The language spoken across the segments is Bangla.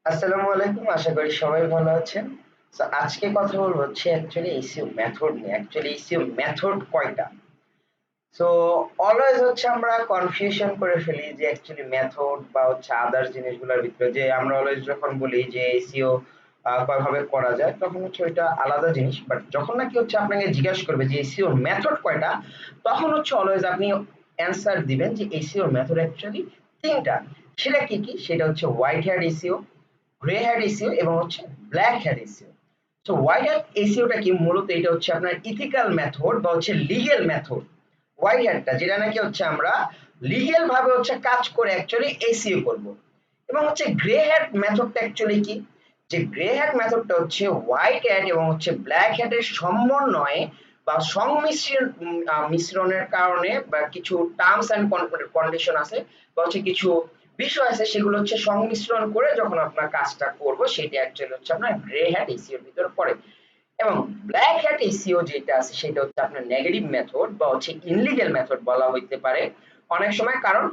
আসসালামু আলাইকুম, আশা করি সবাই ভালো আছেন। সো আজকে কথা বলবো হচ্ছে অ্যাকচুয়ালি এসইও মেথড নিয়ে। অ্যাকচুয়ালি এসইও মেথড কয়টা? সো অলওয়েজ হচ্ছে আমরা কনফিউশন করে ফেলি যে অ্যাকচুয়ালি মেথড বা হচ্ছে আদার জিনিসগুলোর ভিতরে যে আমরা অলওয়েজ যখন বলি যে এসইও কয়ভাবে করা যায় তখন হচ্ছে ওইটা আলাদা জিনিস। বাট যখন নাকি হচ্ছে আপনাকে জিজ্ঞাসা করবে যে এসইও মেথড কয়টা, তখন হচ্ছে অলওয়েজ আপনি অ্যান্সার দিবেন যে এসইও মেথড অ্যাকচুয়ালি তিনটা। সেটা কি কি? সেটা হচ্ছে white hat SEO, grey hat SEO এবং হচ্ছে ব্ল্যাক হ্যাট এসইও। তো হোয়াইট হ্যাট এসইওটা কি? মূলত এটা হচ্ছে আপনার ইথিক্যাল মেথড বা হচ্ছে লিগ্যাল মেথড। হোয়াইট হ্যাটটা যেটা নাকি হচ্ছে আমরা লিগ্যাল ভাবে হচ্ছে কাজ করে অ্যাকচুয়ালি এসইও করব। এবং হচ্ছে গ্রে হ্যাট মেথডটা অ্যাকচুয়ালি কি? যে গ্রে হ্যাট মেথডটা হচ্ছে হোয়াইট হ্যাট এবং হচ্ছে ব্ল্যাক হ্যাটের সমন্বয়ে বা মিশ্রণের কারণে বা কিছু টার্মস এন্ড কন্ডিশন আছে বা হচ্ছে কিছু বিষয় আছে, সেগুলো হচ্ছে সংমিশ্রণ করে যখন আপনার কাজটা করব সেটা অ্যাকচুয়ালি হচ্ছে আপনার গ্রে হ্যাট এসইও এর ভিতরে পড়ে। এবং ব্ল্যাক হ্যাট এসইও যেটা আছে সেটা হচ্ছে আপনার নেগেটিভ মেথড বা হচ্ছে ইনলিগ্যাল মেথড বলা হইতে পারে অনেক সময়। কারণ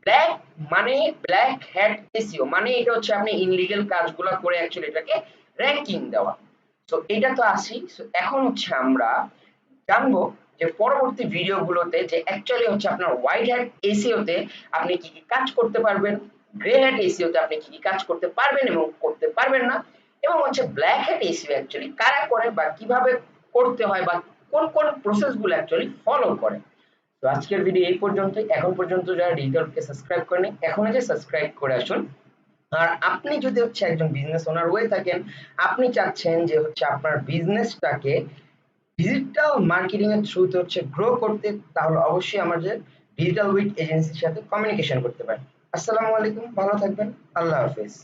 ব্ল্যাক মানে ব্ল্যাক হ্যাট এসইও মানে এটা হচ্ছে আপনি ইনলিগ্যাল কাজগুলো করে অ্যাকচুয়ালি এটাকে র‍্যাঙ্কিং দেওয়া। তো এটা তো আসি। এখন হচ্ছে আমরা জানবো যে পরবর্তী ভিডিওগুলোতে যে অ্যাকচুয়ালি হচ্ছে আপনার হোয়াইট হ্যাট এসইও তে আপনি কি কি কাজ করতে পারবেন, গ্রে হ্যাট এসইও তে আপনি কি কি কাজ করতে পারবেন এবং করতে পারবেন না, এবং হচ্ছে ব্ল্যাক হ্যাট এসইও অ্যাকচুয়ালি কারা করে বা কিভাবে করতে হয় বা কোন কোন প্রসেস গুলো অ্যাকচুয়ালি ফলো করে। তো আজকের ভিডিও এই পর্যন্তই। এখন পর্যন্ত যারা ডিজিটালকে সাবস্ক্রাইব করেনি, এখনই যে সাবস্ক্রাইব করে আসুন। আর আপনি যদি হচ্ছে একজন বিজনেস ওনার হয়ে থাকেন, আপনি চাচ্ছেন যে হচ্ছে আপনার বিজনেসটাকে ডিজিটাল মার্কেটিং এর থ্রুতে হচ্ছে গ্রো করতে, তাহলে অবশ্যই আমাদের ডিজিটাল উইট এজেন্সির সাথে কমিউনিকেশন করতে পারেন। আসসালামু আলাইকুম, ভালো থাকবেন। আল্লাহ হাফেজ।